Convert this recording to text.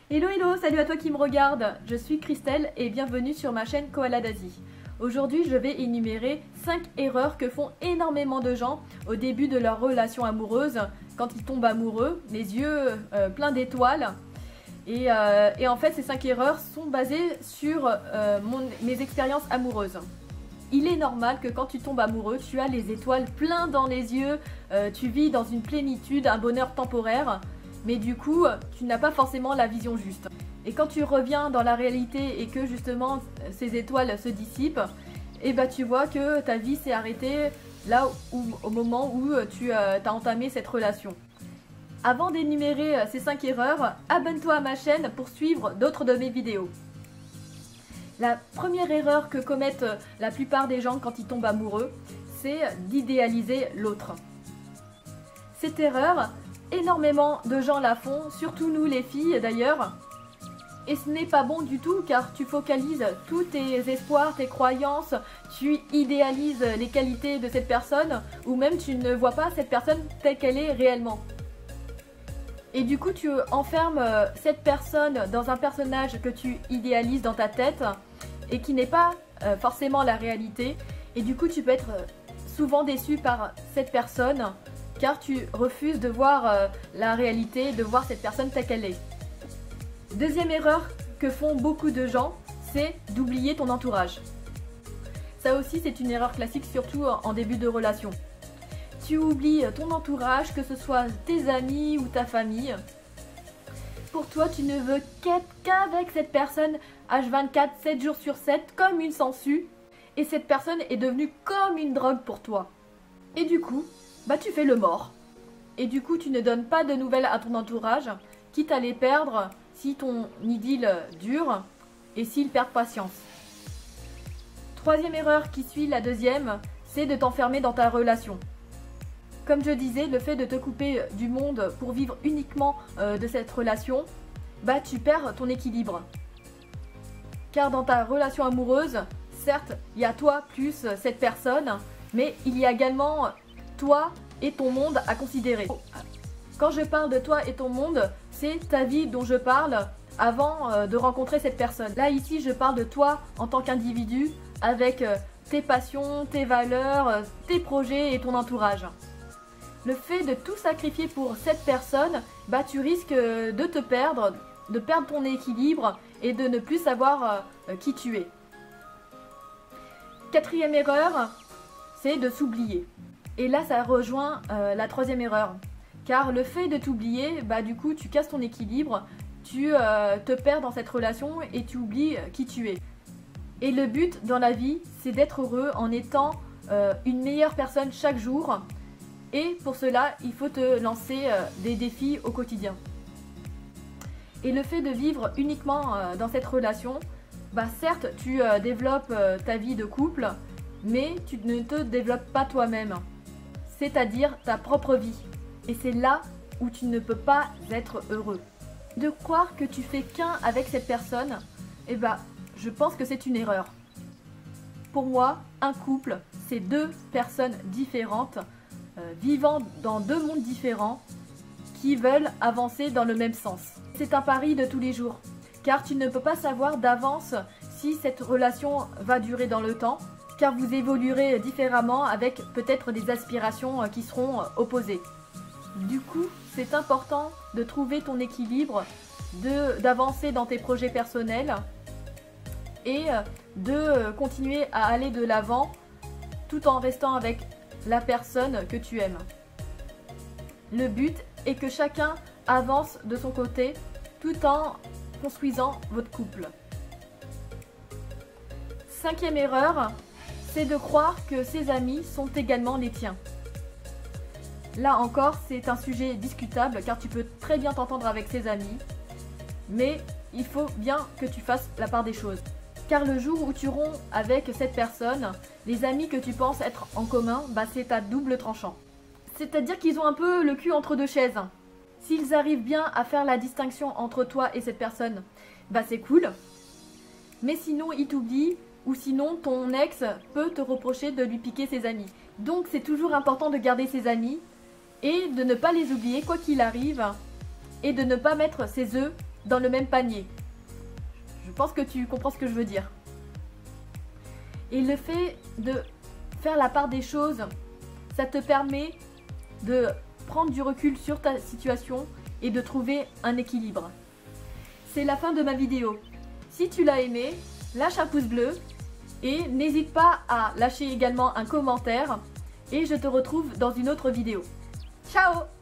Hello hello, salut à toi qui me regarde. Je suis Christelle et bienvenue sur ma chaîne Koala d'Asie. Aujourd'hui, je vais énumérer 5 erreurs que font énormément de gens au début de leur relation amoureuse, quand ils tombent amoureux, les yeux pleins d'étoiles. Et en fait, ces 5 erreurs sont basées sur mes expériences amoureuses. Il est normal que quand tu tombes amoureux, tu as les étoiles plein dans les yeux, tu vis dans une plénitude, un bonheur temporaire, mais du coup, tu n'as pas forcément la vision juste. Et quand tu reviens dans la réalité et que justement ces étoiles se dissipent, et bah tu vois que ta vie s'est arrêtée là où, au moment où tu as entamé cette relation. Avant d'énumérer ces 5 erreurs, abonne-toi à ma chaîne pour suivre d'autres de mes vidéos. La première erreur que commettent la plupart des gens quand ils tombent amoureux, c'est d'idéaliser l'autre. Cette erreur, énormément de gens la font, surtout nous les filles d'ailleurs. Et ce n'est pas bon du tout car tu focalises tous tes espoirs, tes croyances, tu idéalises les qualités de cette personne ou même tu ne vois pas cette personne telle qu'elle est réellement. Et du coup tu enfermes cette personne dans un personnage que tu idéalises dans ta tête et qui n'est pas forcément la réalité. Et du coup tu peux être souvent déçu par cette personne car tu refuses de voir la réalité, de voir cette personne telle qu'elle est. Deuxième erreur que font beaucoup de gens, c'est d'oublier ton entourage. Ça aussi c'est une erreur classique, surtout en début de relation. Tu oublies ton entourage, que ce soit tes amis ou ta famille. Pour toi, tu ne veux qu'être qu'avec cette personne H24, 7 jours sur 7, comme une sangsue. Et cette personne est devenue comme une drogue pour toi. Et du coup, bah tu fais le mort. Et du coup, tu ne donnes pas de nouvelles à ton entourage, quitte à les perdre si ton idylle dure et s'ils perdent patience. Troisième erreur qui suit la deuxième, c'est de t'enfermer dans ta relation. Comme je disais, le fait de te couper du monde pour vivre uniquement de cette relation, bah tu perds ton équilibre. Car dans ta relation amoureuse, certes, il y a toi plus cette personne, mais il y a également toi et ton monde à considérer. Quand je parle de toi et ton monde, c'est ta vie dont je parle avant de rencontrer cette personne. Là, ici, je parle de toi en tant qu'individu avec tes passions, tes valeurs, tes projets et ton entourage. Le fait de tout sacrifier pour cette personne, bah tu risques de te perdre, de perdre ton équilibre et de ne plus savoir qui tu es. Quatrième erreur, c'est de s'oublier. Et là, ça rejoint la troisième erreur. Car le fait de t'oublier, bah du coup, tu casses ton équilibre, tu te perds dans cette relation et tu oublies qui tu es. Et le but dans la vie, c'est d'être heureux en étant une meilleure personne chaque jour. Et pour cela, il faut te lancer des défis au quotidien. Et le fait de vivre uniquement dans cette relation, bah certes, tu développes ta vie de couple, mais tu ne te développes pas toi-même. C'est-à-dire ta propre vie. Et c'est là où tu ne peux pas être heureux. De croire que tu fais qu'un avec cette personne, eh bah, je pense que c'est une erreur. Pour moi, un couple, c'est deux personnes différentes, vivant dans deux mondes différents, qui veulent avancer dans le même sens. C'est un pari de tous les jours, car tu ne peux pas savoir d'avance si cette relation va durer dans le temps, car vous évoluerez différemment avec peut-être des aspirations qui seront opposées. Du coup, c'est important de trouver ton équilibre, d'avancer dans tes projets personnels et de continuer à aller de l'avant tout en restant avec la personne que tu aimes. Le but est que chacun avance de son côté tout en construisant votre couple. Cinquième erreur, c'est de croire que ses amis sont également les tiens. Là encore, c'est un sujet discutable car tu peux très bien t'entendre avec ses amis, mais il faut bien que tu fasses la part des choses. Car le jour où tu romps avec cette personne, les amis que tu penses être en commun, bah c'est à double tranchant. C'est-à-dire qu'ils ont un peu le cul entre deux chaises. S'ils arrivent bien à faire la distinction entre toi et cette personne, bah c'est cool. Mais sinon, ils t'oublient ou sinon ton ex peut te reprocher de lui piquer ses amis. Donc c'est toujours important de garder ses amis et de ne pas les oublier quoi qu'il arrive et de ne pas mettre ses œufs dans le même panier. Je pense que tu comprends ce que je veux dire. Et le fait de faire la part des choses, ça te permet de prendre du recul sur ta situation et de trouver un équilibre. C'est la fin de ma vidéo. Si tu l'as aimé, lâche un pouce bleu et n'hésite pas à lâcher également un commentaire et je te retrouve dans une autre vidéo. Ciao!